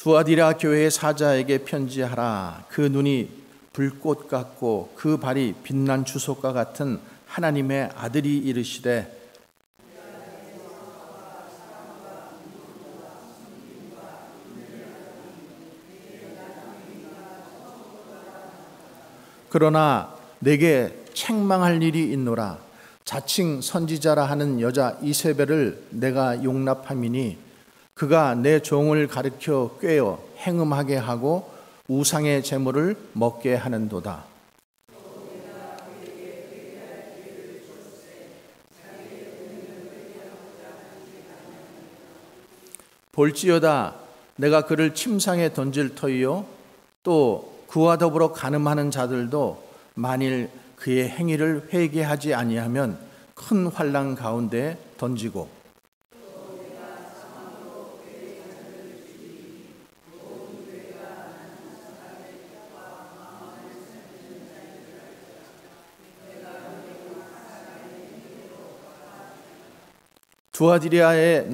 두아디라 교회의 사자에게 편지하라. 그 눈이 불꽃 같고 그 발이 빛난 주석과 같은 하나님의 아들이 이르시되 그러나 내게 책망할 일이 있노라. 자칭 선지자라 하는 여자 이세벨을 내가 용납함이니 그가 내 종을 가르쳐 꾀어 행음하게 하고 우상의 제물을 먹게 하는도다. 볼지어다 내가 그를 침상에 던질 터이요 또 그와 더불어 간음하는 자들도 만일 그의 행위를 회개하지 아니하면 큰 환난 가운데 던지고 두아디라에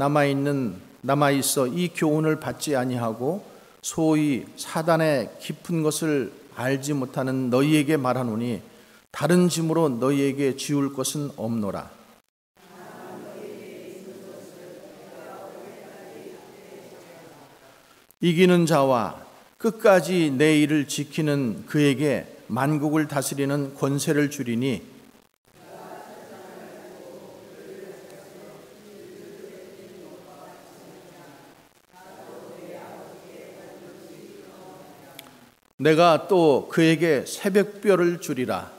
남아있어 이 교훈을 받지 아니하고 소위 사단의 깊은 것을 알지 못하는 너희에게 말하노니 다른 짐으로 너희에게 지울 것은 없노라. 이기는 자와 끝까지 내 일을 지키는 그에게 만국을 다스리는 권세를 주리니 내가 또 그에게 새벽별을 주리라.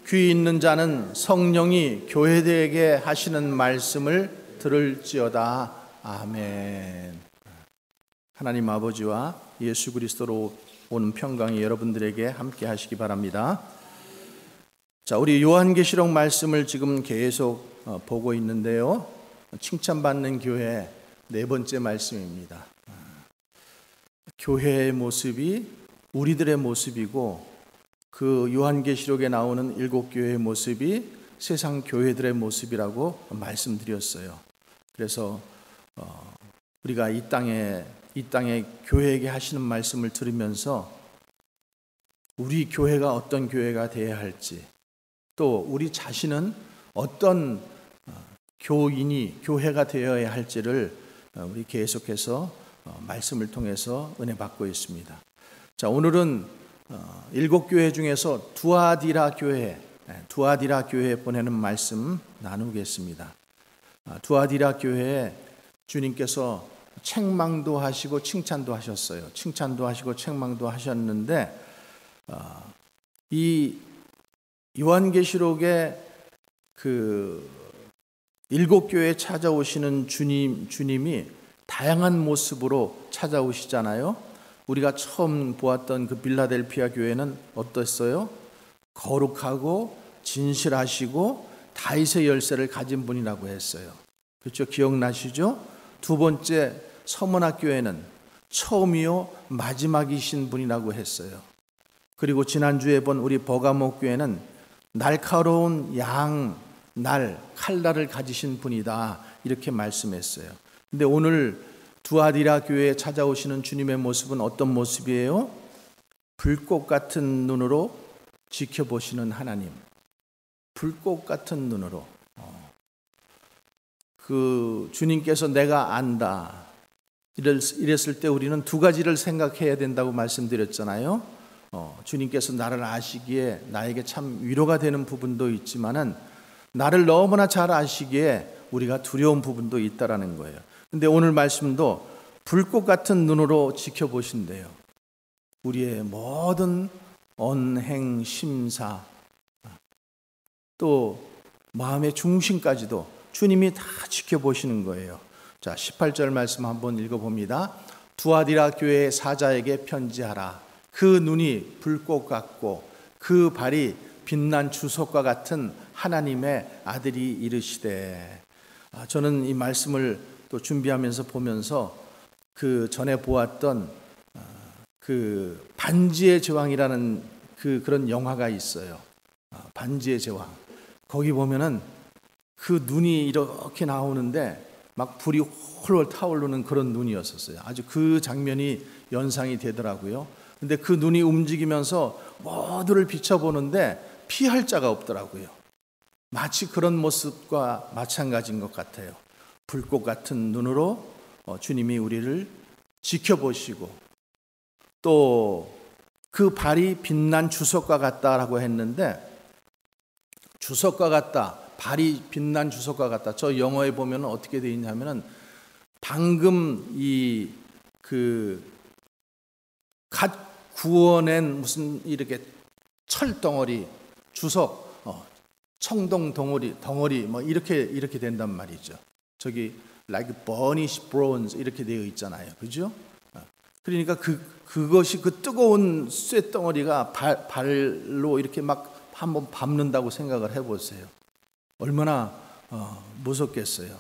귀 있는 자는 성령이 교회들에게 하시는 말씀을 들을지어다. 아멘. 하나님 아버지와 예수 그리스도로 오는 평강이 여러분들에게 함께 하시기 바랍니다. 자, 우리 요한계시록 말씀을 지금 계속 보고 있는데요. 칭찬받는 교회 네 번째 말씀입니다. 교회의 모습이 우리들의 모습이고 그 요한계시록에 나오는 일곱 교회의 모습이 세상 교회들의 모습이라고 말씀드렸어요. 그래서 우리가 이 땅에 교회에게 하시는 말씀을 들으면서 우리 교회가 어떤 교회가 되어야 할지 또 우리 자신은 어떤 교회가 되어야 할지를 우리 계속해서 말씀을 통해서 은혜 받고 있습니다. 자, 오늘은 일곱 교회 중에서 두아디라 교회에 보내는 말씀 나누겠습니다. 두아디라 교회에 주님께서 책망도 하시고 칭찬도 하셨어요. 칭찬도 하시고 책망도 하셨는데 이 요한계시록의 그 일곱 교회에 찾아오시는 주님이 다양한 모습으로 찾아오시잖아요. 우리가 처음 보았던 그 빌라델피아 교회는 어땠어요? 거룩하고 진실하시고 다윗의 열쇠를 가진 분이라고 했어요. 그렇죠? 기억나시죠? 두 번째 서문학 교회는 처음이요 마지막이신 분이라고 했어요. 그리고 지난주에 본 우리 버가목 교회는 날카로운 칼날을 가지신 분이다 이렇게 말씀했어요. 근데 오늘 두아디라 교회에 찾아오시는 주님의 모습은 어떤 모습이에요? 불꽃 같은 눈으로 지켜보시는 하나님. 불꽃 같은 눈으로. 그 주님께서 내가 안다. 이랬을 때 우리는 두 가지를 생각해야 된다고 말씀드렸잖아요. 주님께서 나를 아시기에 나에게 참 위로가 되는 부분도 있지만은 나를 너무나 잘 아시기에 우리가 두려운 부분도 있다라는 거예요. 근데 오늘 말씀도 불꽃 같은 눈으로 지켜보신대요. 우리의 모든 언행, 심사, 또 마음의 중심까지도 주님이 다 지켜보시는 거예요. 자, 18절 말씀 한번 읽어봅니다. 두아디라 교회의 사자에게 편지하라. 그 눈이 불꽃 같고 그 발이 빛난 주석과 같은 하나님의 아들이 이르시되. 저는 이 말씀을 또 준비하면서 보면서 그 전에 보았던 그 반지의 제왕이라는 그런 영화가 있어요. 반지의 제왕. 거기 보면은 그 눈이 이렇게 나오는데 막 불이 홀홀 타오르는 그런 눈이었었어요. 아주 그 장면이 연상이 되더라고요. 근데 그 눈이 움직이면서 모두를 비춰보는데 피할 자가 없더라고요. 마치 그런 모습과 마찬가지인 것 같아요. 불꽃 같은 눈으로 주님이 우리를 지켜보시고, 또 그 발이 빛난 주석과 같다라고 했는데, 주석과 같다, 발이 빛난 주석과 같다. 저 영어에 보면 어떻게 되어 있냐면은 방금 갓 구워낸 무슨 이렇게 철덩어리, 주석, 청동 덩어리 뭐 이렇게 된단 말이죠. 저기 like burnished bronze 이렇게 되어 있잖아요. 그죠? 그러니까 그것이 그 뜨거운 쇳덩어리가 발로 이렇게 막 한번 밟는다고 생각을 해보세요. 얼마나 무섭겠어요.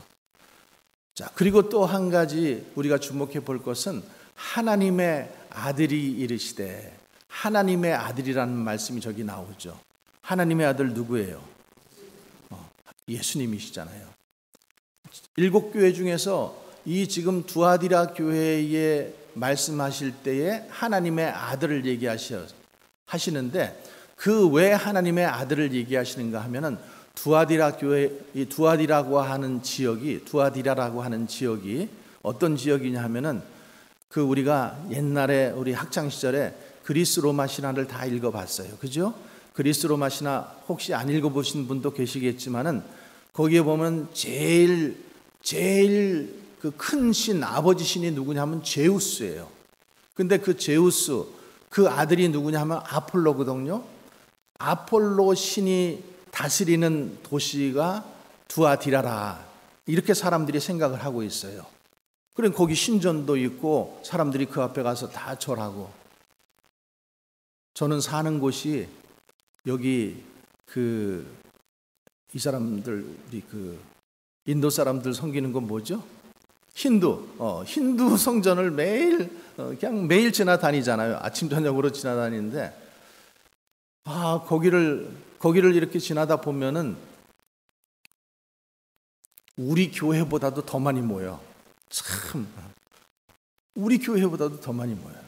자, 그리고 또 한 가지 우리가 주목해 볼 것은 하나님의 아들이 이르시되, 하나님의 아들이라는 말씀이 저기 나오죠. 하나님의 아들 누구예요? 예수님이시잖아요. 7교회 중에서 이 지금 두아디라 교회에 말씀하실 때에 하나님의 아들을 얘기하시는데, 그 왜 하나님의 아들을 얘기하시는가 하면은 두아디라 교회, 이 두아디라고 하는 지역이 어떤 지역이냐 하면은 그 우리가 옛날에 우리 학창 시절에 그리스 로마 신화를 다 읽어봤어요. 그죠? 그리스 로마 신화 혹시 안 읽어보신 분도 계시겠지만은 거기에 보면 제일 그 큰 신, 아버지 신이 누구냐면 제우스예요. 근데 그 제우스, 그 아들이 누구냐면 아폴로거든요. 아폴로 신이 다스리는 도시가 두아디라라, 이렇게 사람들이 생각을 하고 있어요. 그럼 거기 신전도 있고 사람들이 그 앞에 가서 다 절하고. 저는 사는 곳이 여기 이 사람들이 인도 사람들 섬기는 건 뭐죠? 힌두 성전을 그냥 매일 지나다니잖아요. 아침 저녁으로 지나다니는데, 거기를 이렇게 지나다 보면은 우리 교회보다도 더 많이 모여. 참, 우리 교회보다도 더 많이 모여요.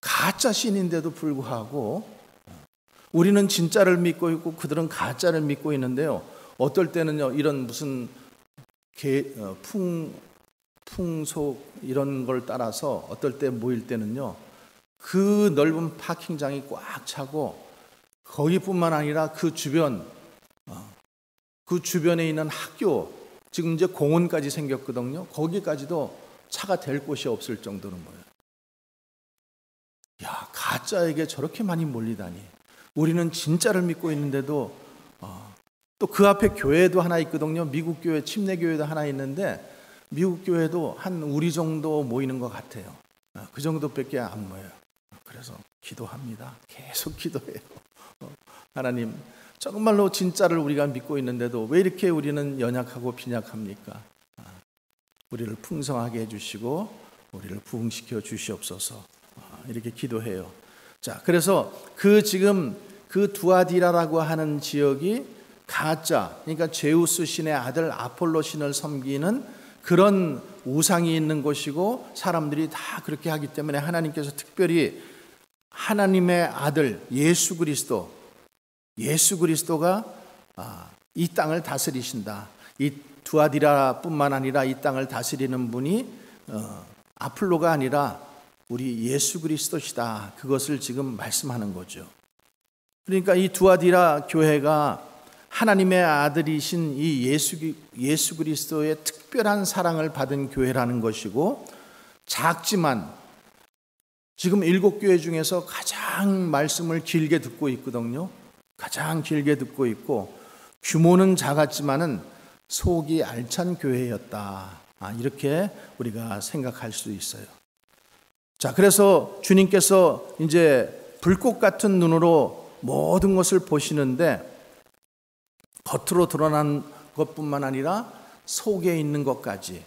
가짜 신인데도 불구하고 우리는 진짜를 믿고 있고 그들은 가짜를 믿고 있는데요. 어떨 때는요, 이런 무슨 풍속 이런 걸 따라서 어떨 때 모일 때는요, 그 넓은 파킹장이 꽉 차고 거기뿐만 아니라 그 주변에 있는 학교, 지금 이제 공원까지 생겼거든요. 거기까지도 차가 댈 곳이 없을 정도는 거예요. 야, 가짜에게 저렇게 많이 몰리다니. 우리는 진짜를 믿고 있는데도 또 그 앞에 교회도 하나 있거든요. 미국 교회, 침례 교회도 하나 있는데 미국 교회도 한 우리 정도 모이는 것 같아요. 그 정도밖에 안 모여요. 그래서 기도합니다. 계속 기도해요. 하나님, 정말로 진짜를 우리가 믿고 있는데도 왜 이렇게 우리는 연약하고 빈약합니까? 우리를 풍성하게 해주시고 우리를 부흥시켜 주시옵소서. 이렇게 기도해요. 자, 그래서 지금 그 두아디라라고 하는 지역이 가짜, 그러니까 제우스 신의 아들 아폴로 신을 섬기는 그런 우상이 있는 곳이고, 사람들이 다 그렇게 하기 때문에 하나님께서 특별히 하나님의 아들 예수 그리스도가 이 땅을 다스리신다. 이 두아디라뿐만 아니라 이 땅을 다스리는 분이 아폴로가 아니라 우리 예수 그리스도시다. 그것을 지금 말씀하는 거죠. 그러니까 이 두아디라 교회가 하나님의 아들이신 이 예수 그리스도의 특별한 사랑을 받은 교회라는 것이고, 작지만 지금 7교회 중에서 가장 말씀을 길게 듣고 있거든요. 가장 길게 듣고 있고, 규모는 작았지만은 속이 알찬 교회였다. 이렇게 우리가 생각할 수 있어요. 자, 그래서 주님께서 이제 불꽃 같은 눈으로 모든 것을 보시는데, 겉으로 드러난 것뿐만 아니라 속에 있는 것까지,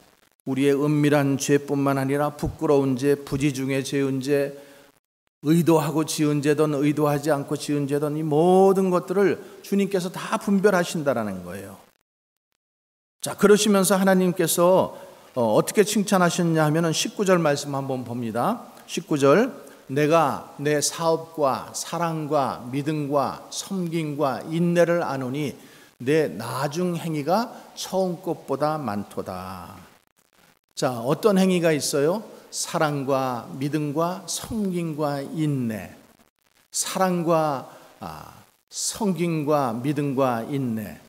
우리의 은밀한 죄뿐만 아니라 부끄러운 죄, 부지 중에 지은 죄, 의도하고 지은 죄든 의도하지 않고 지은 죄든 이 모든 것들을 주님께서 다 분별하신다라는 거예요. 자, 그러시면서 하나님께서 어떻게 칭찬하셨냐 하면은 19절 말씀 한번 봅니다. 19절, 내가 내 사업과 사랑과 믿음과 섬김과 인내를 아노니 내 나중 행위가 처음 것보다 많도다. 자, 어떤 행위가 있어요? 사랑과 믿음과 섬김과 인내. 사랑과 섬김과 믿음과 인내.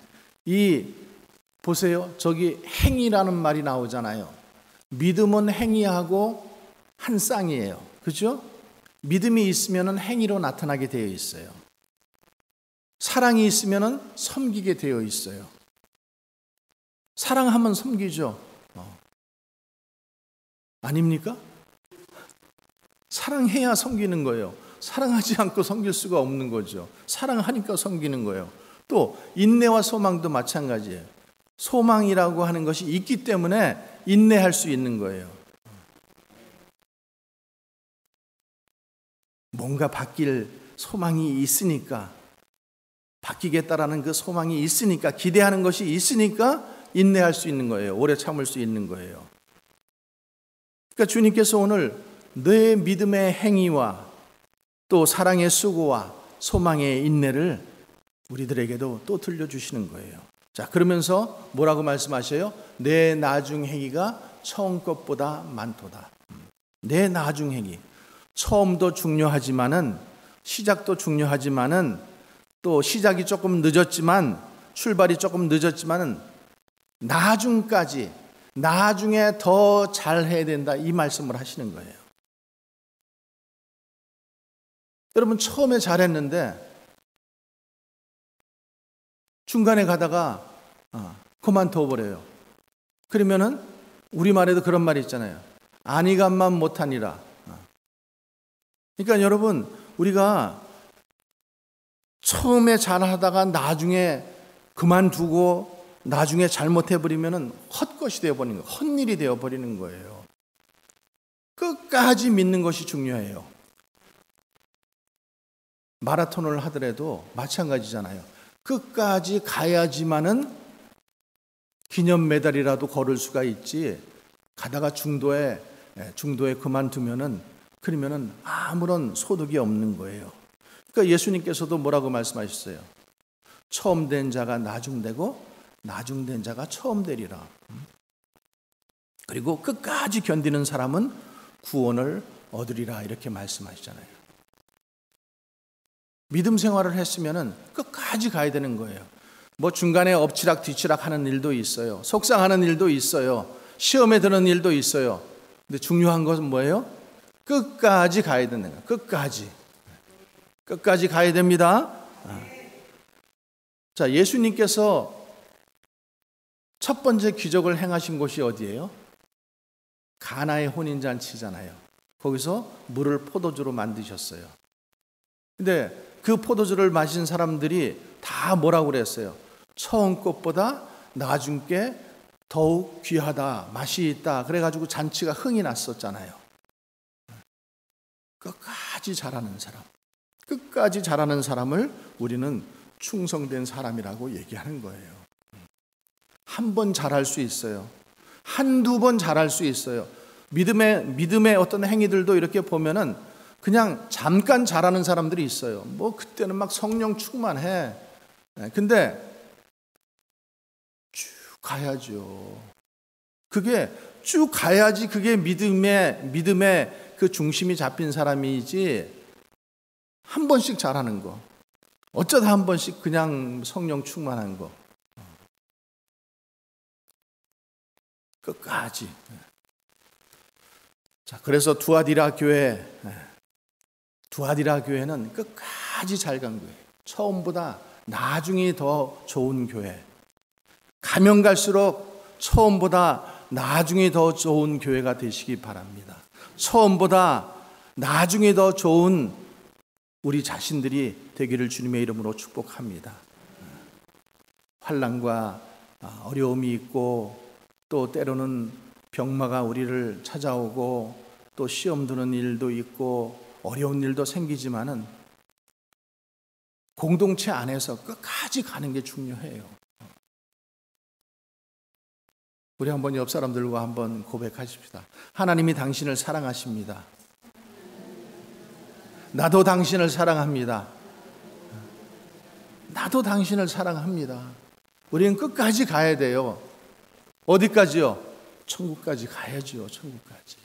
보세요. 저기 행위라는 말이 나오잖아요. 믿음은 행위하고 한 쌍이에요. 그죠? 믿음이 있으면 행위로 나타나게 되어 있어요. 사랑이 있으면 섬기게 되어 있어요. 사랑하면 섬기죠. 아닙니까? 사랑해야 섬기는 거예요. 사랑하지 않고 섬길 수가 없는 거죠. 사랑하니까 섬기는 거예요. 또 인내와 소망도 마찬가지예요. 소망이라고 하는 것이 있기 때문에 인내할 수 있는 거예요. 뭔가 바뀔 소망이 있으니까, 바뀌겠다라는 그 소망이 있으니까, 기대하는 것이 있으니까 인내할 수 있는 거예요. 오래 참을 수 있는 거예요. 그러니까 주님께서 오늘 내 믿음의 행위와 또 사랑의 수고와 소망의 인내를 우리들에게도 또 들려주시는 거예요. 자, 그러면서 뭐라고 말씀하셔요? 내 나중 행위가 처음 것보다 많도다. 내 나중 행위. 처음도 중요하지만은, 시작도 중요하지만은, 또 시작이 조금 늦었지만, 출발이 조금 늦었지만은 나중까지, 나중에 더 잘해야 된다, 이 말씀을 하시는 거예요. 여러분, 처음에 잘했는데 중간에 가다가 그만둬 버려요. 그러면은 우리말에도 그런 말이 있잖아요. 안이간만 못하니라. 그러니까 여러분, 우리가 처음에 잘하다가 나중에 그만두고 나중에 잘못해버리면은 헛것이 되어버리는 거예요. 헛일이 되어버리는 거예요. 끝까지 믿는 것이 중요해요. 마라톤을 하더라도 마찬가지잖아요. 끝까지 가야지만은 기념 메달이라도 걸을 수가 있지, 가다가 중도에 그만두면은, 그러면은 아무런 소득이 없는 거예요. 그러니까 예수님께서도 뭐라고 말씀하셨어요? 처음 된 자가 나중되고 나중된 자가 처음 되리라. 그리고 끝까지 견디는 사람은 구원을 얻으리라, 이렇게 말씀하시잖아요. 믿음 생활을 했으면은 끝까지 가야 되는 거예요. 뭐 중간에 엎치락 뒤치락 하는 일도 있어요. 속상하는 일도 있어요. 시험에 드는 일도 있어요. 근데 중요한 것은 뭐예요? 끝까지 가야 되는 거예요. 끝까지 가야 됩니다. 자, 예수님께서 첫 번째 기적을 행하신 곳이 어디예요? 가나의 혼인잔치잖아요. 거기서 물을 포도주로 만드셨어요. 근데 그 포도주를 마신 사람들이 다 뭐라고 그랬어요? 처음 것보다 나중 게 더욱 귀하다, 맛이 있다. 그래가지고 잔치가 흥이 났었잖아요. 끝까지 잘하는 사람, 끝까지 잘하는 사람을 우리는 충성된 사람이라고 얘기하는 거예요. 한 번 잘할 수 있어요. 한두 번 잘할 수 있어요. 믿음의 어떤 행위들도 이렇게 보면은 그냥 잠깐 잘하는 사람들이 있어요. 뭐 그때는 막 성령 충만해. 근데 쭉 가야죠. 그게 쭉 가야지 그게 믿음의 그 중심이 잡힌 사람이지, 한 번씩 잘하는 거, 어쩌다 한 번씩 그냥 성령 충만한 거, 끝까지. 자, 그래서 두아디라 교회는 끝까지 잘 간 교회. 처음보다 나중이 더 좋은 교회. 가면 갈수록 처음보다 나중이 더 좋은 교회가 되시기 바랍니다. 처음보다 나중이 더 좋은 우리 자신들이 되기를 주님의 이름으로 축복합니다. 환난과 어려움이 있고, 또 때로는 병마가 우리를 찾아오고, 또 시험 드는 일도 있고 어려운 일도 생기지만은 공동체 안에서 끝까지 가는 게 중요해요. 우리 한번 옆 사람들과 한번 고백하십시다. 하나님이 당신을 사랑하십니다. 나도 당신을 사랑합니다. 나도 당신을 사랑합니다. 우리는 끝까지 가야 돼요. 어디까지요? 천국까지 가야죠. 천국까지.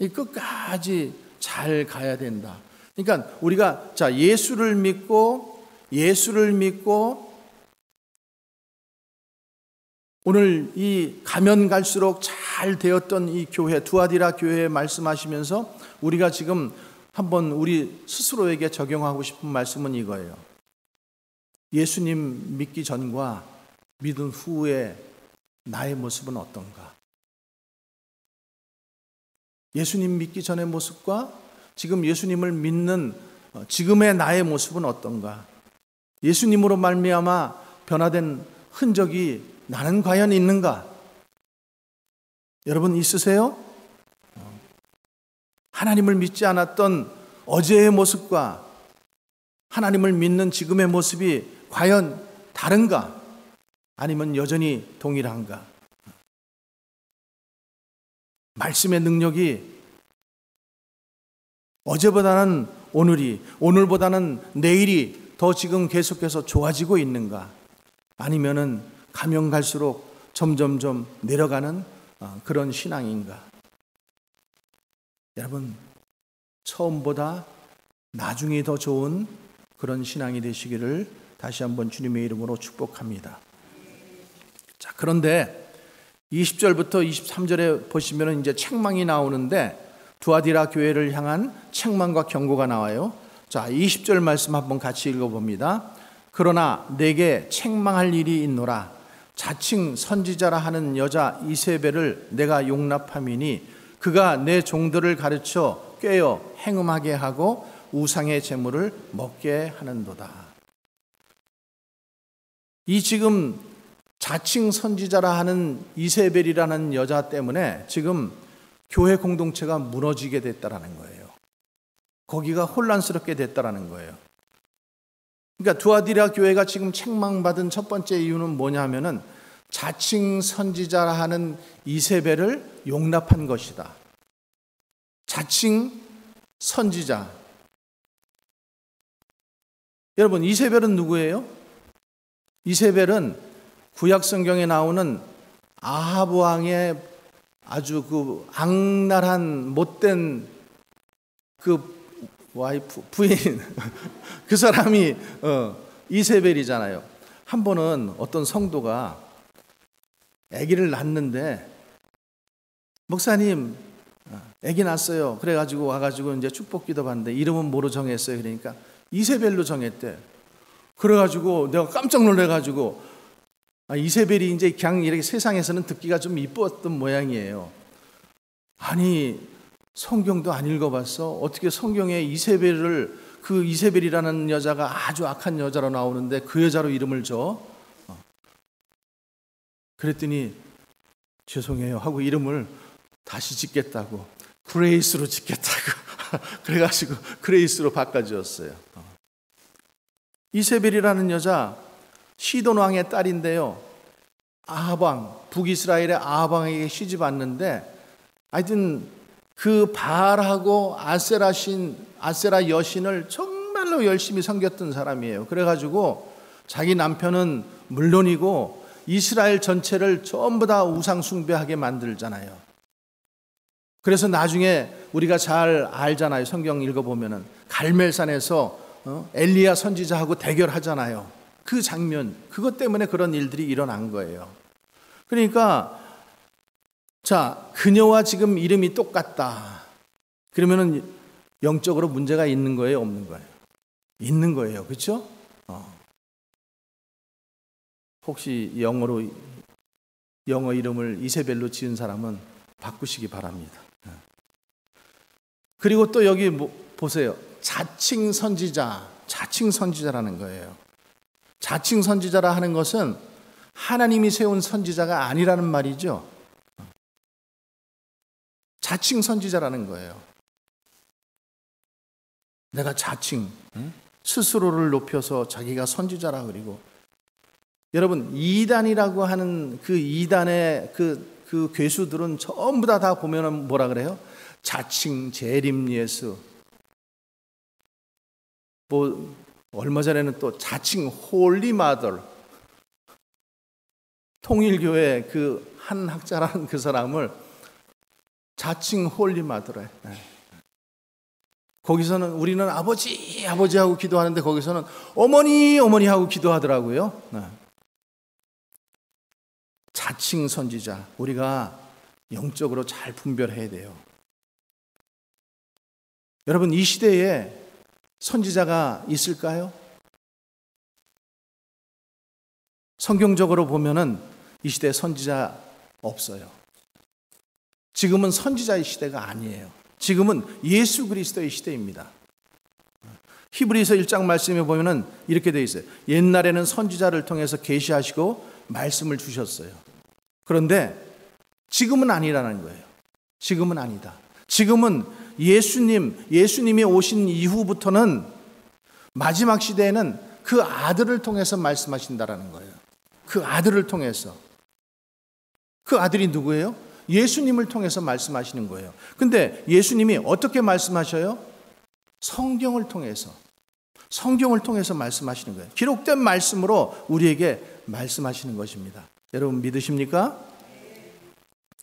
이 끝까지 잘 가야 된다. 그러니까 우리가 예수를 믿고 오늘 이 가면 갈수록 잘 되었던 이 교회, 두아디라 교회에 말씀하시면서 우리가 지금 한번 우리 스스로에게 적용하고 싶은 말씀은 이거예요. 예수님 믿기 전과 믿은 후에 나의 모습은 어떤가? 예수님 믿기 전의 모습과 지금 예수님을 믿는 지금의 나의 모습은 어떤가? 예수님으로 말미암아 변화된 흔적이 나는 과연 있는가? 여러분 있으세요? 하나님을 믿지 않았던 어제의 모습과 하나님을 믿는 지금의 모습이 과연 다른가? 아니면 여전히 동일한가? 말씀의 능력이 어제보다는 오늘보다는 내일이 더 지금 계속해서 좋아지고 있는가? 아니면은 가면 갈수록 점점점 내려가는 그런 신앙인가? 여러분, 처음보다 나중이 더 좋은 그런 신앙이 되시기를 다시 한번 주님의 이름으로 축복합니다. 자, 그런데 20절부터 23절에 보시면 이제 책망이 나오는데 두아디라 교회를 향한 책망과 경고가 나와요. 자, 20절 말씀 한번 같이 읽어봅니다. 그러나 내게 책망할 일이 있노라. 자칭 선지자라 하는 여자 이세벨을 내가 용납함이니 그가 내 종들을 가르쳐 꾀어 행음하게 하고 우상의 제물을 먹게 하는도다. 이 지금 자칭 선지자라 하는 이세벨이라는 여자 때문에 지금 교회 공동체가 무너지게 됐다라는 거예요. 거기가 혼란스럽게 됐다라는 거예요. 그러니까 두아디라 교회가 지금 책망받은 첫 번째 이유는 뭐냐면은 자칭 선지자라 하는 이세벨을 용납한 것이다. 자칭 선지자. 여러분, 이세벨은 누구예요? 이세벨은 구약 성경에 나오는 아합 왕의 아주 그 악랄한 못된 그 와이프, 부인 그 사람이 이세벨이잖아요. 한 번은 어떤 성도가 아기를 낳는데 목사님 아기 낳았어요. 그래가지고 와가지고 이제 축복기도 받는데 이름은 뭐로 정했어요? 그러니까 이세벨로 정했대. 그래가지고 내가 깜짝 놀래가지고 이세벨이 이제 그냥 이렇게 세상에서는 듣기가 좀 이뻤던 모양이에요. 아니 성경도 안 읽어봤어? 어떻게 성경에 이세벨을 그 이세벨이라는 여자가 아주 악한 여자로 나오는데 그 여자로 이름을 줘? 그랬더니 죄송해요 하고 이름을 다시 짓겠다고 그레이스로 짓겠다고 그래가지고 그레이스로 바꿔주었어요. 이세벨이라는 여자 시돈 왕의 딸인데요. 아합 왕, 북이스라엘의 아합 왕에게 시집 왔는데 하여튼 그 바알하고 아세라 여신을 정말로 열심히 섬겼던 사람이에요. 그래가지고 자기 남편은 물론이고 이스라엘 전체를 전부 다 우상 숭배하게 만들잖아요. 그래서 나중에 우리가 잘 알잖아요. 성경 읽어보면은 갈멜산에서 엘리야 선지자하고 대결하잖아요. 그 장면, 그것 때문에 그런 일들이 일어난 거예요. 그러니까 자, 그녀와 지금 이름이 똑같다. 그러면은 영적으로 문제가 있는 거예요, 없는 거예요? 있는 거예요. 그렇죠? 혹시 영어 이름을 이세벨로 지은 사람은 바꾸시기 바랍니다. 그리고 또 여기 보세요. 자칭 선지자라는 거예요. 자칭 선지자라 하는 것은 하나님이 세운 선지자가 아니라는 말이죠. 자칭 선지자라는 거예요. 내가 자칭 스스로를 높여서 자기가 선지자라 그리고, 여러분 이단이라고 하는 그 이단의 그 괴수들은 전부 다 보면은 뭐라 그래요? 자칭 재림 예수, 뭐 얼마 전에는 또 자칭 홀리 마더, 통일교회 그 한 학자라는 그 사람을 자칭 홀리 마더래. 거기서는 우리는 아버지 아버지 하고 기도하는데 거기서는 어머니 어머니 하고 기도하더라고요. 자칭 선지자, 우리가 영적으로 잘 분별해야 돼요. 여러분, 이 시대에 선지자가 있을까요? 성경적으로 보면은 이 시대에 선지자 없어요. 지금은 선지자의 시대가 아니에요. 지금은 예수 그리스도의 시대입니다. 히브리서 1장 말씀에 보면은 이렇게 되어 있어요. 옛날에는 선지자를 통해서 계시하시고 말씀을 주셨어요. 그런데 지금은 아니라는 거예요. 지금은 아니다. 지금은 예수님이 오신 이후부터는 마지막 시대에는 그 아들을 통해서 말씀하신다라는 거예요. 그 아들을 통해서. 그 아들이 누구예요? 예수님을 통해서 말씀하시는 거예요. 근데 예수님이 어떻게 말씀하셔요? 성경을 통해서 말씀하시는 거예요. 기록된 말씀으로 우리에게 말씀하시는 것입니다. 여러분 믿으십니까?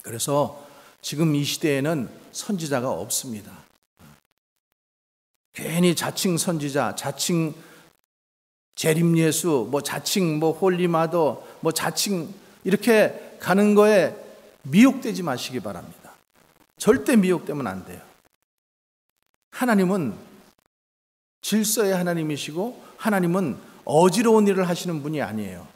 그래서 지금 이 시대에는 선지자가 없습니다. 괜히 자칭 선지자, 자칭 재림예수, 자칭 홀리마더, 자칭 이렇게 가는 거에 미혹되지 마시기 바랍니다. 절대 미혹되면 안 돼요. 하나님은 질서의 하나님이시고 하나님은 어지러운 일을 하시는 분이 아니에요.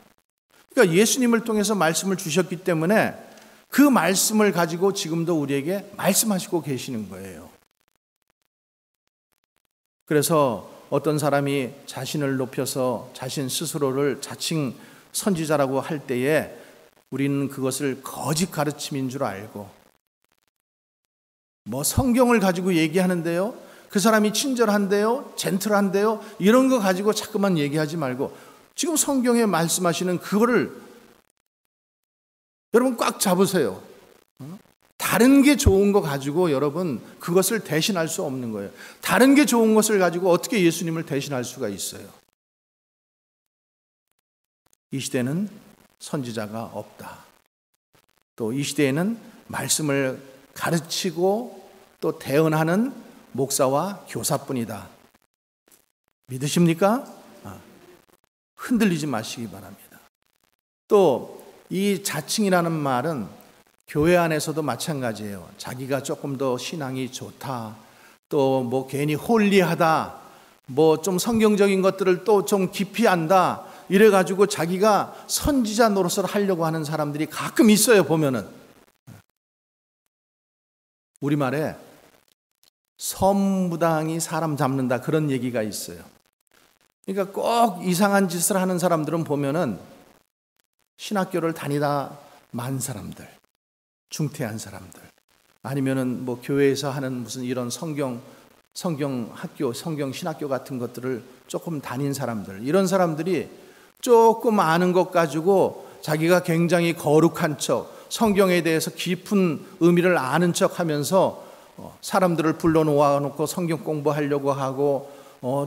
그러니까 예수님을 통해서 말씀을 주셨기 때문에 그 말씀을 가지고 지금도 우리에게 말씀하시고 계시는 거예요. 그래서 어떤 사람이 자신을 높여서 자신 스스로를 자칭 선지자라고 할 때에 우리는 그것을 거짓 가르침인 줄 알고, 성경을 가지고 얘기하는데요, 그 사람이 친절한데요, 젠틀한데요, 이런 거 가지고 자꾸만 얘기하지 말고 지금 성경에 말씀하시는 그거를 여러분 꽉 잡으세요. 다른 게 좋은 거 가지고 여러분 그것을 대신할 수 없는 거예요. 다른 게 좋은 것을 가지고 어떻게 예수님을 대신할 수가 있어요? 이 시대는 선지자가 없다. 또 이 시대에는 말씀을 가르치고 또 대언하는 목사와 교사뿐이다. 믿으십니까? 흔들리지 마시기 바랍니다. 또 이 자칭이라는 말은 교회 안에서도 마찬가지예요. 자기가 조금 더 신앙이 좋다, 또 괜히 홀리하다, 좀 성경적인 것들을 또 좀 깊이 안다, 이래가지고 자기가 선지자 노릇을 하려고 하는 사람들이 가끔 있어요. 보면은 우리말에 선무당이 사람 잡는다, 그런 얘기가 있어요. 그러니까 꼭 이상한 짓을 하는 사람들은 보면은 신학교를 다니다 만 사람들, 중퇴한 사람들, 아니면은 교회에서 하는 무슨 이런 성경 학교, 성경 신학교 같은 것들을 조금 다닌 사람들, 이런 사람들이 조금 아는 것 가지고 자기가 굉장히 거룩한 척, 성경에 대해서 깊은 의미를 아는 척 하면서 사람들을 불러놓아 놓고 성경 공부하려고 하고,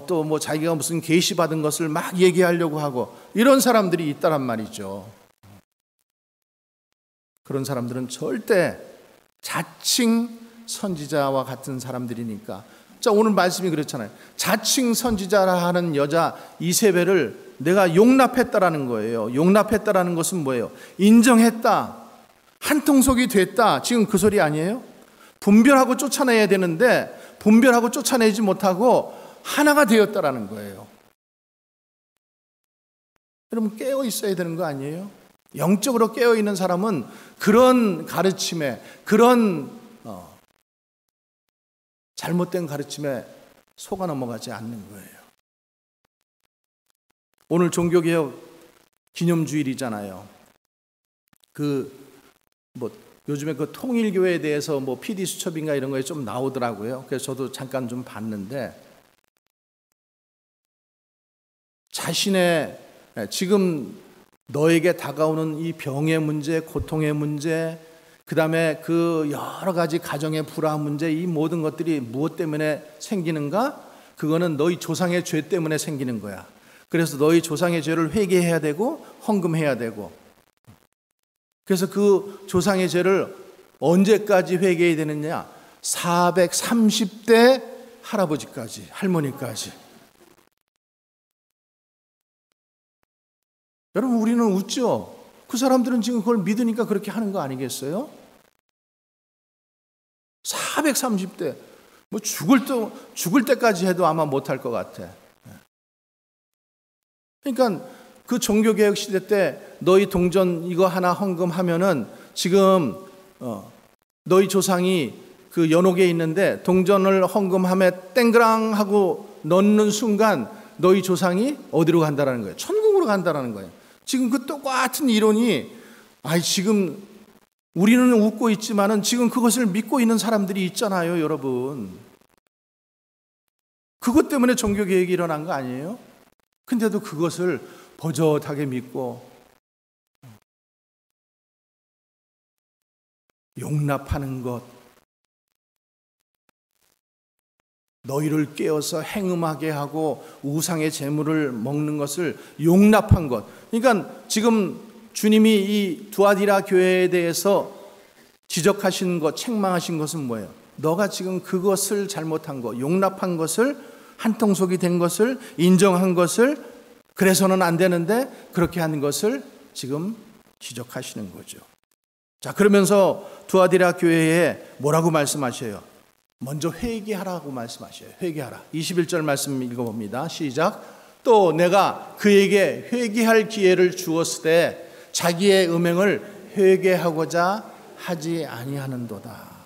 또 자기가 무슨 계시 받은 것을 막 얘기하려고 하고, 이런 사람들이 있다란 말이죠. 그런 사람들은 절대 자칭 선지자와 같은 사람들이니까. 자, 오늘 말씀이 그렇잖아요. 자칭 선지자라 하는 여자 이세벨을 내가 용납했다라는 거예요. 용납했다라는 것은 뭐예요? 인정했다, 한통속이 됐다, 지금 그 소리 아니에요? 분별하고 쫓아내야 되는데 분별하고 쫓아내지 못하고 하나가 되었다라는 거예요. 여러분 깨어 있어야 되는 거 아니에요? 영적으로 깨어 있는 사람은 그런 가르침에, 그런 잘못된 가르침에 속아 넘어가지 않는 거예요. 오늘 종교개혁 기념주일이잖아요. 요즘에 그 통일교회에 대해서 PD 수첩인가 이런 거에 좀 나오더라고요. 그래서 저도 잠깐 좀 봤는데, 자신의 지금 너에게 다가오는 이 병의 문제, 고통의 문제, 그 다음에 그 여러 가지 가정의 불화 문제, 이 모든 것들이 무엇 때문에 생기는가? 그거는 너희 조상의 죄 때문에 생기는 거야. 그래서 너희 조상의 죄를 회개해야 되고 헌금해야 되고, 그래서 그 조상의 죄를 언제까지 회개해야 되느냐? 430대 할아버지까지, 할머니까지. 여러분, 우리는 웃죠? 그 사람들은 지금 그걸 믿으니까 그렇게 하는 거 아니겠어요? 430대, 뭐 죽을 때까지 해도 아마 못할 것 같아. 그러니까 그 종교개혁 시대 때 너희 동전 이거 하나 헌금하면은 지금 너희 조상이 그 연옥에 있는데 동전을 헌금함에 땡그랑 하고 넣는 순간 너희 조상이 어디로 간다라는 거예요? 천국으로 간다라는 거예요. 지금 그 똑같은 이론이 지금 우리는 웃고 있지만은 지금 그것을 믿고 있는 사람들이 있잖아요, 여러분. 그것 때문에 종교개혁이 일어난 거 아니에요? 근데도 그것을 버젓하게 믿고 용납하는 것, 너희를 깨어서 행음하게 하고 우상의 재물을 먹는 것을 용납한 것. 그러니까 지금 주님이 이 두아디라 교회에 대해서 지적하신 것, 책망하신 것은 뭐예요? 너가 지금 그것을 잘못한 것, 용납한 것을, 한통속이 된 것을, 인정한 것을, 그래서는 안 되는데 그렇게 하는 것을 지금 지적하시는 거죠. 자, 그러면서 두아디라 교회에 뭐라고 말씀하셔요? 먼저 회개하라고 말씀하셔요. 회개하라. 21절 말씀 읽어봅니다. 시작. 또 내가 그에게 회개할 기회를 주었을 때 자기의 음행을 회개하고자 하지 아니하는도다.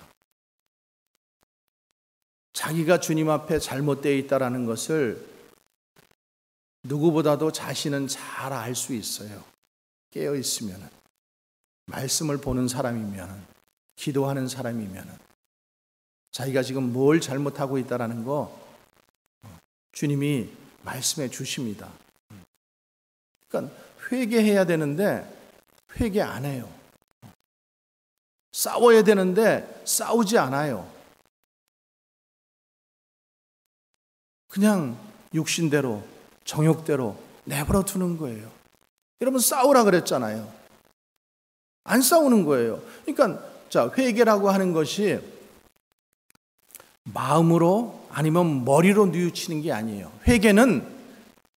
자기가 주님 앞에 잘못되어 있다라는 것을 누구보다도 자신은 잘 알 수 있어요. 깨어 있으면, 말씀을 보는 사람이면, 기도하는 사람이면, 자기가 지금 뭘 잘못하고 있다라는 거 주님이 말씀해 주십니다. 그러니까 회개해야 되는데 회개 안 해요. 싸워야 되는데 싸우지 않아요. 그냥 육신대로, 정욕대로 내버려 두는 거예요. 여러분, 싸우라 그랬잖아요. 안 싸우는 거예요. 그러니까 자, 회개라고 하는 것이 마음으로 아니면 머리로 뉘우치는 게 아니에요. 회개는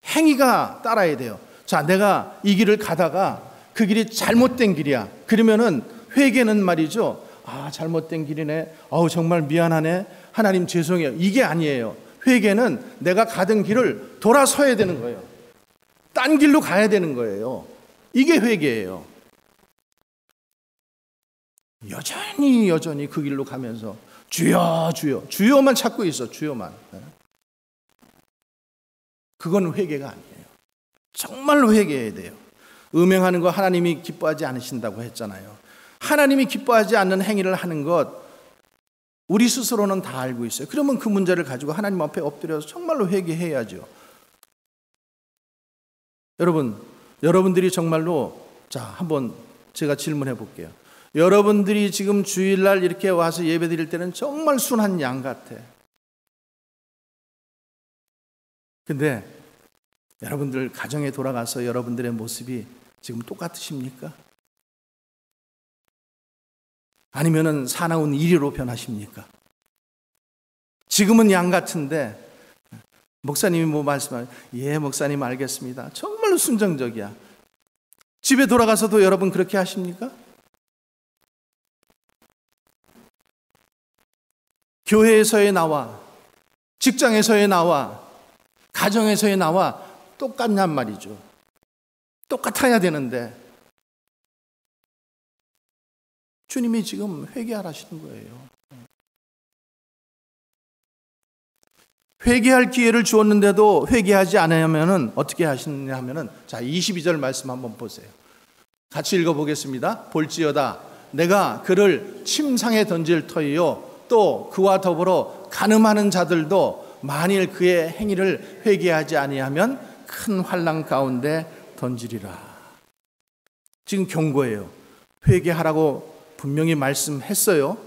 행위가 따라야 돼요. 자, 내가 이 길을 가다가 그 길이 잘못된 길이야. 그러면은 회개는 말이죠. 잘못된 길이네. 정말 미안하네. 하나님 죄송해요. 이게 아니에요. 회개는 내가 가던 길을 돌아서야 되는 거예요. 딴 길로 가야 되는 거예요. 이게 회개예요. 여전히 그 길로 가면서 주여 주여 주여만 찾고 있어. 주여만. 그건 회개가 아니에요. 정말로 회개해야 돼요. 음행하는 거 하나님이 기뻐하지 않으신다고 했잖아요. 하나님이 기뻐하지 않는 행위를 하는 것 우리 스스로는 다 알고 있어요. 그러면 그 문제를 가지고 하나님 앞에 엎드려서 정말로 회개해야죠. 여러분들이 정말로, 자, 한번 제가 질문해 볼게요. 여러분들이 지금 주일날 이렇게 와서 예배 드릴 때는 정말 순한 양 같아. 근데 여러분들 가정에 돌아가서 여러분들의 모습이 지금 똑같으십니까? 아니면은 사나운 이리로 변하십니까? 지금은 양 같은데 목사님이 뭐 말씀하세요? 예, 목사님 알겠습니다. 정말로 순정적이야. 집에 돌아가서도 여러분 그렇게 하십니까? 교회에서의 나와, 직장에서의 나와, 가정에서의 나와 똑같냔 말이죠. 똑같아야 되는데 주님이 지금 회개하라시는 거예요. 회개할 기회를 주었는데도 회개하지 않으면 어떻게 하시느냐 하면은, 자, 22절 말씀 한번 보세요. 같이 읽어보겠습니다. 볼지어다 내가 그를 침상에 던질 터이요 또 그와 더불어 간음하는 자들도 만일 그의 행위를 회개하지 아니하면 큰 환난 가운데 던지리라. 지금 경고예요. 회개하라고 분명히 말씀했어요.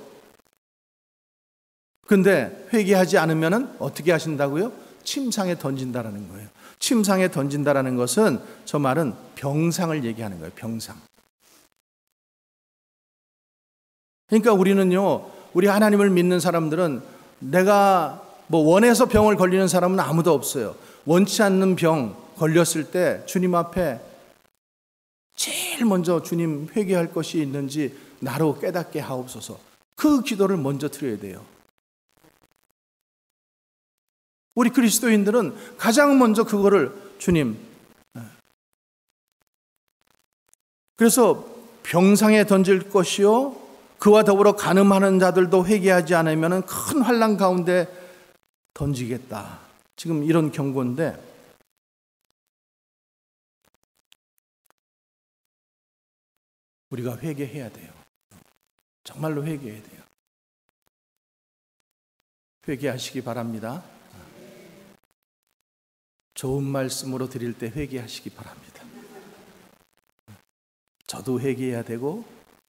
근데 회개하지 않으면 어떻게 하신다고요? 침상에 던진다라는 거예요. 침상에 던진다라는 것은 저 말은 병상을 얘기하는 거예요. 병상. 그러니까 우리는요, 우리 하나님을 믿는 사람들은 내가 원해서 병을 걸리는 사람은 아무도 없어요. 원치 않는 병 걸렸을 때 주님 앞에 제일 먼저 주님 회개할 것이 있는지 나로 깨닫게 하옵소서. 그 기도를 먼저 드려야 돼요. 우리 그리스도인들은 가장 먼저 그거를 주님. 그래서 병상에 던질 것이요 그와 더불어 간음하는 자들도 회개하지 않으면 큰 환난 가운데 던지겠다. 지금 이런 경고인데 우리가 회개해야 돼요. 정말로 회개해야 돼요. 회개하시기 바랍니다. 좋은 말씀으로 드릴 때 회개하시기 바랍니다. 저도 회개해야 되고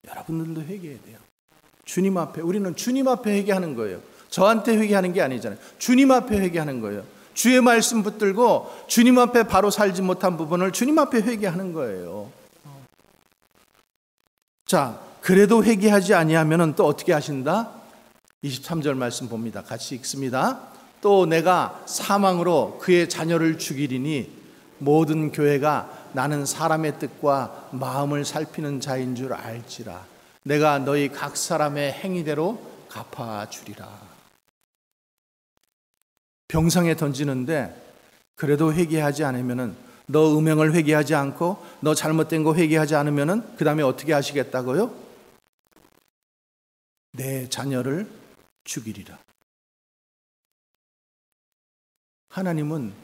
여러분들도 회개해야 돼요. 주님 앞에, 우리는 주님 앞에 회개하는 거예요. 저한테 회개하는 게 아니잖아요. 주님 앞에 회개하는 거예요. 주의 말씀 붙들고 주님 앞에 바로 살지 못한 부분을 주님 앞에 회개하는 거예요. 자, 그래도 회개하지 아니하면 또 어떻게 하신다? 23절 말씀 봅니다. 같이 읽습니다. 또 내가 사망으로 그의 자녀를 죽이리니 모든 교회가 나는 사람의 뜻과 마음을 살피는 자인 줄 알지라. 내가 너희 각 사람의 행위대로 갚아주리라. 병상에 던지는데 그래도 회개하지 않으면은, 너 음행을 회개하지 않고 너 잘못된 거 회개하지 않으면은 그 다음에 어떻게 하시겠다고요? 내 자녀를 죽이리라. 하나님은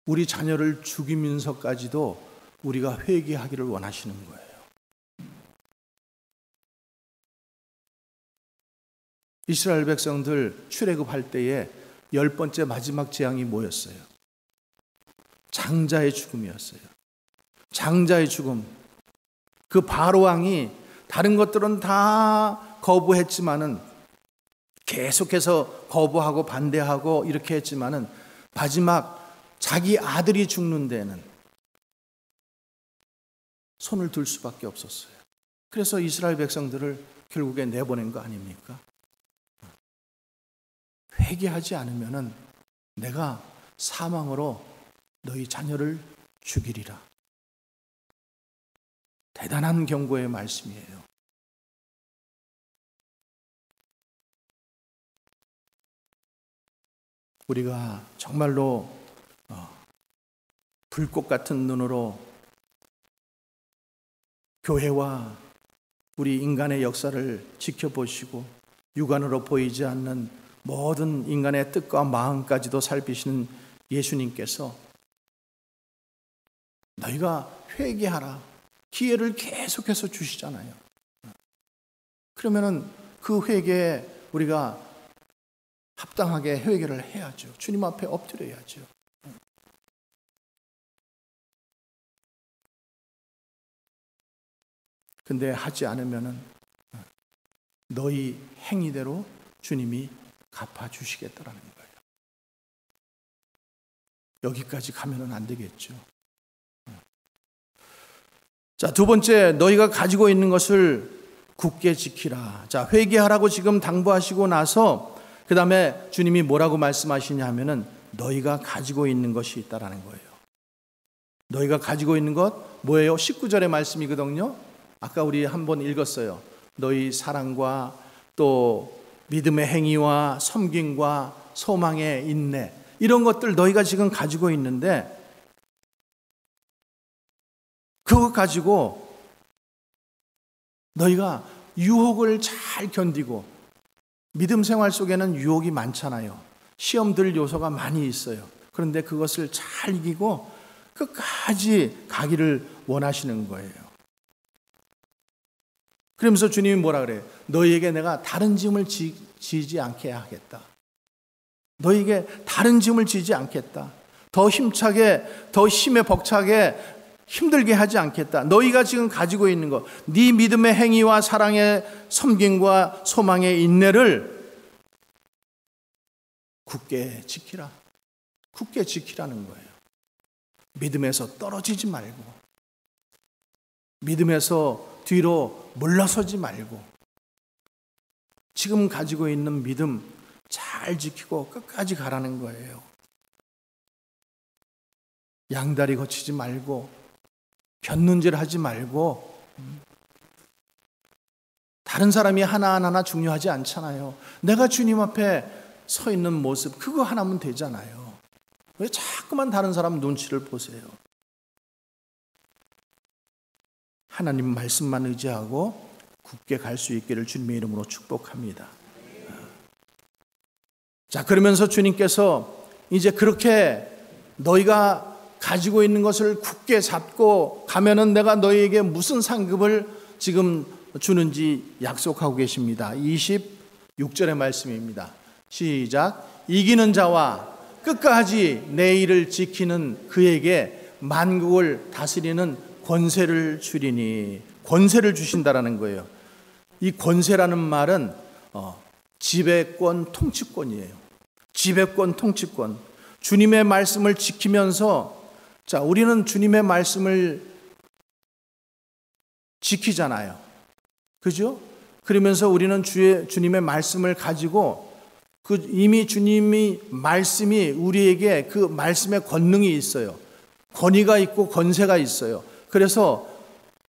우리 자녀를 죽이면서까지도 우리가 회개하기를 원하시는 거예요. 이스라엘 백성들 출애굽할 때에 10번째 마지막 재앙이 뭐였어요? 장자의 죽음이었어요. 장자의 죽음. 그 바로 왕이 다른 것들은 다 거부했지만은, 계속해서 거부하고 반대하고 이렇게 했지만은 마지막 자기 아들이 죽는 데는 손을 들 수밖에 없었어요. 그래서 이스라엘 백성들을 결국에 내보낸 거 아닙니까? 회개하지 않으면은 내가 사망으로 너희 자녀를 죽이리라. 대단한 경고의 말씀이에요. 우리가 정말로 불꽃 같은 눈으로 교회와 우리 인간의 역사를 지켜보시고 육안으로 보이지 않는 모든 인간의 뜻과 마음까지도 살피시는 예수님께서 너희가 회개하라 기회를 계속해서 주시잖아요. 그러면은 그 회개에 우리가 합당하게 회개를 해야죠. 주님 앞에 엎드려야죠. 근데 하지 않으면은 너희 행위대로 주님이 갚아주시겠다라는 거예요. 여기까지 가면은 안 되겠죠. 자, 두 번째, 너희가 가지고 있는 것을 굳게 지키라. 자, 회개하라고 지금 당부하시고 나서 그 다음에 주님이 뭐라고 말씀하시냐 하면은 너희가 가지고 있는 것이 있다라는 거예요. 너희가 가지고 있는 것 뭐예요? 19절의 말씀이거든요. 아까 우리 한번 읽었어요. 너희 사랑과 또 믿음의 행위와 섬김과 소망의 인내, 이런 것들 너희가 지금 가지고 있는데 그거 가지고 너희가 유혹을 잘 견디고, 믿음 생활 속에는 유혹이 많잖아요. 시험 들 요소가 많이 있어요. 그런데 그것을 잘 이기고 끝까지 가기를 원하시는 거예요. 그러면서 주님이 뭐라 그래요? 너희에게 내가 다른 짐을 지지 않게 하겠다. 너희에게 다른 짐을 지지 않겠다. 더 힘차게, 더 힘에 벅차게 힘들게 하지 않겠다. 너희가 지금 가지고 있는 것, 네 믿음의 행위와 사랑의 섬김과 소망의 인내를 굳게 지키라. 굳게 지키라는 거예요. 믿음에서 떨어지지 말고, 믿음에서 뒤로 물러서지 말고, 지금 가지고 있는 믿음 잘 지키고 끝까지 가라는 거예요. 양다리 거치지 말고, 곁눈질 하지 말고, 다른 사람이 하나하나 중요하지 않잖아요. 내가 주님 앞에 서 있는 모습, 그거 하나면 되잖아요. 왜 자꾸만 다른 사람 눈치를 보세요? 하나님 말씀만 의지하고 굳게 갈 수 있기를 주님의 이름으로 축복합니다. 자, 그러면서 주님께서 이제 그렇게 너희가 가지고 있는 것을 굳게 잡고 가면은 내가 너희에게 무슨 상급을 지금 주는지 약속하고 계십니다. 26절의 말씀입니다. 시작. 이기는 자와 끝까지 내 일을 지키는 그에게 만국을 다스리는 권세를 주리니, 권세를 주신다라는 거예요. 이 권세라는 말은 지배권, 통치권이에요. 지배권, 통치권. 주님의 말씀을 지키면서, 자, 우리는 주님의 말씀을 지키잖아요. 그죠? 그러면서 우리는 주님의 말씀을 가지고 이미 주님이 말씀이 우리에게 그 말씀의 권능이 있어요. 권위가 있고 권세가 있어요. 그래서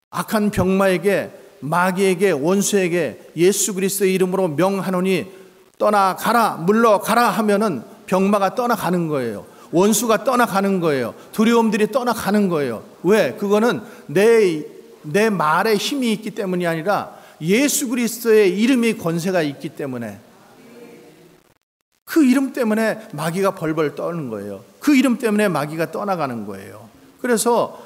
악한 병마에게, 마귀에게, 원수에게 예수 그리스도의 이름으로 명하노니 떠나가라, 물러가라 하면은 병마가 떠나가는 거예요. 원수가 떠나가는 거예요. 두려움들이 떠나가는 거예요. 왜? 그거는 내 말에 힘이 있기 때문이 아니라 예수 그리스도의 이름이 권세가 있기 때문에, 그 이름 때문에 마귀가 벌벌 떠는 거예요. 그 이름 때문에 마귀가 떠나가는 거예요. 그래서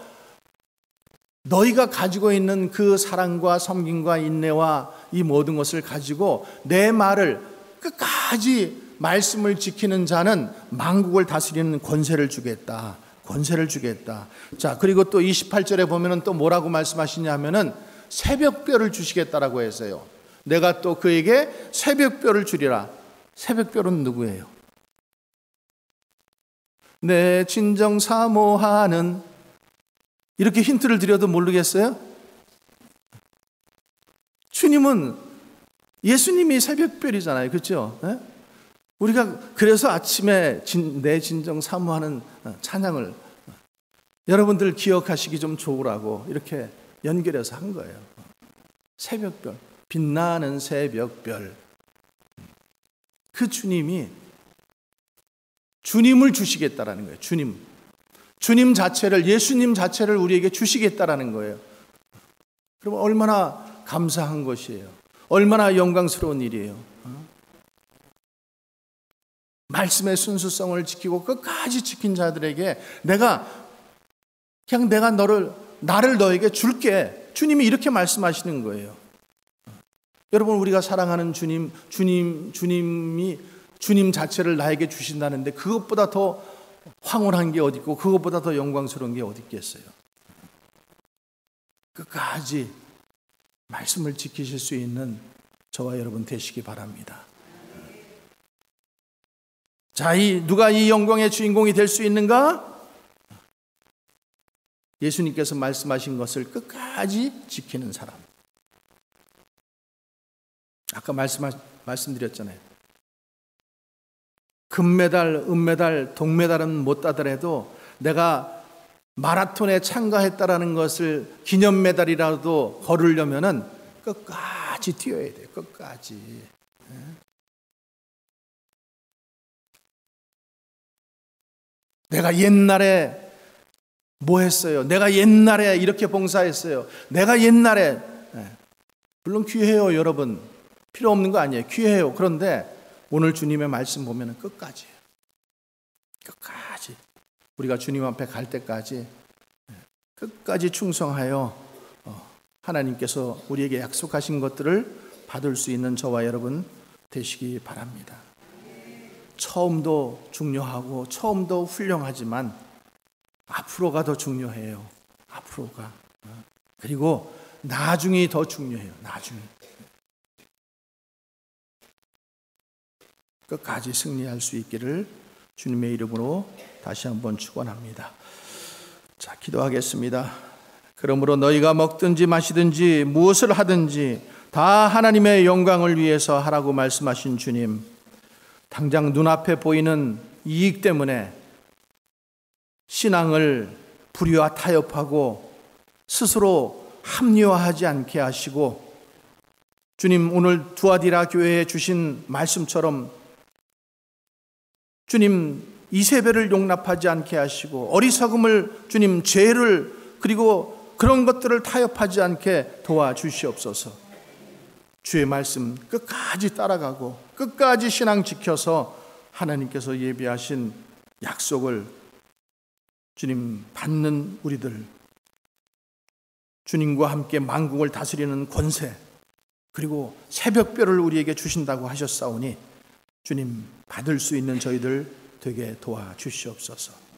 너희가 가지고 있는 그 사랑과 섬김과 인내와 이 모든 것을 가지고 내 말을 끝까지 말씀을 지키는 자는 만국을 다스리는 권세를 주겠다. 권세를 주겠다. 자, 그리고 또 28절에 보면은 또 뭐라고 말씀하시냐면은 새벽별을 주시겠다라고 했어요. 내가 또 그에게 새벽별을 주리라. 새벽별은 누구예요? 내 진정 사모하는, 이렇게 힌트를 드려도 모르겠어요? 주님은, 예수님이 새벽별이잖아요. 그렇죠? 네? 우리가 그래서 아침에 내 진정 사모하는 찬양을 여러분들 기억하시기 좀 좋으라고 이렇게 연결해서 한 거예요. 새벽별, 빛나는 새벽별. 그 주님이 주님을 주시겠다라는 거예요. 주님 자체를, 예수님 자체를 우리에게 주시겠다라는 거예요. 그럼 얼마나 감사한 것이에요. 얼마나 영광스러운 일이에요. 말씀의 순수성을 지키고 끝까지 지킨 자들에게 내가 나를 너에게 줄게. 주님이 이렇게 말씀하시는 거예요. 여러분, 우리가 사랑하는 주님이 주님 자체를 나에게 주신다는데 그것보다 더 황홀한 게 어디 있고 그것보다 더 영광스러운 게 어디 있겠어요. 끝까지 말씀을 지키실 수 있는 저와 여러분 되시기 바랍니다. 자, 누가 이 영광의 주인공이 될 수 있는가? 예수님께서 말씀하신 것을 끝까지 지키는 사람. 아까 말씀드렸잖아요. 금메달, 은메달, 동메달은 못 따더라도 내가 마라톤에 참가했다라는 것을 기념메달이라도 거르려면은 끝까지 뛰어야 돼요. 끝까지. 내가 옛날에 뭐 했어요? 내가 옛날에 이렇게 봉사했어요. 내가 옛날에, 물론 귀해요, 여러분. 필요 없는 거 아니에요. 귀해요. 그런데 오늘 주님의 말씀 보면 끝까지예요. 끝까지. 우리가 주님 앞에 갈 때까지 끝까지 충성하여 하나님께서 우리에게 약속하신 것들을 받을 수 있는 저와 여러분 되시기 바랍니다. 처음도 중요하고 처음도 훌륭하지만 앞으로가 더 중요해요. 앞으로가. 그리고 나중이 더 중요해요. 나중이. 끝까지 승리할 수 있기를 주님의 이름으로 다시 한번 축원합니다. 자, 기도하겠습니다. 그러므로 너희가 먹든지 마시든지 무엇을 하든지 다 하나님의 영광을 위해서 하라고 말씀하신 주님, 당장 눈앞에 보이는 이익 때문에 신앙을 불의와 타협하고 스스로 합리화하지 않게 하시고, 주님 오늘 두아디라 교회에 주신 말씀처럼 주님 이세벨을 용납하지 않게 하시고, 어리석음을 주님 죄를 그리고 그런 것들을 타협하지 않게 도와주시옵소서. 주의 말씀 끝까지 따라가고 끝까지 신앙 지켜서 하나님께서 예비하신 약속을 주님 받는 우리들, 주님과 함께 만국을 다스리는 권세, 그리고 새벽별을 우리에게 주신다고 하셨사오니 주님 받을 수 있는 저희들 되게 도와주시옵소서.